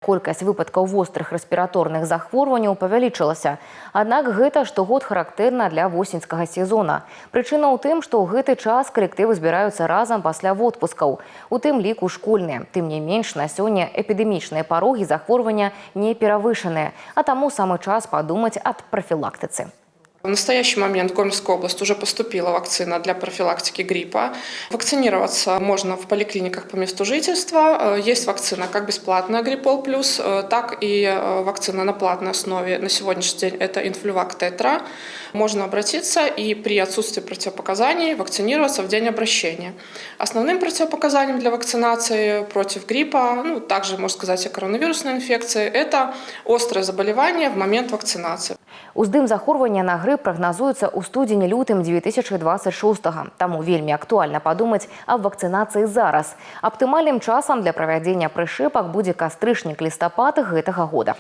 колькасць выпадкаў вострых рэспіраторных захворванняў павялічылася. Аднак гэта штогод характэрна для восеньскага сезона. Прычына ў тым, што ў гэты час калектывы збіраюцца разам пасля водпускаў, у тым ліку школьныя. Тым не менш, на сёння эпідэмічныя парогі захворвання не перавышаныя, а таму самы час подумать о профилактике. В настоящий момент в Гомельскую область уже поступила вакцина для профилактики гриппа. Вакцинироваться можно в поликлиниках по месту жительства. Есть вакцина как бесплатная Гриппол плюс, так и вакцина на платной основе. На сегодняшний день это Инфлювак Тетра. Можно обратиться и при отсутствии противопоказаний вакцинироваться в день обращения. Основным противопоказанием для вакцинации против гриппа, также, можно сказать, и коронавирусной инфекции, это острое заболевание в момент вакцинации. Уздым захворвання на грып прагназуецца ў студзені-лютым 2026-го. Таму вельмі актуальна падумаць аб вакцынацыі зараз. Аптымальным часам для правядзення прышэпак будзе кастрычнік-лістапад гэтага года.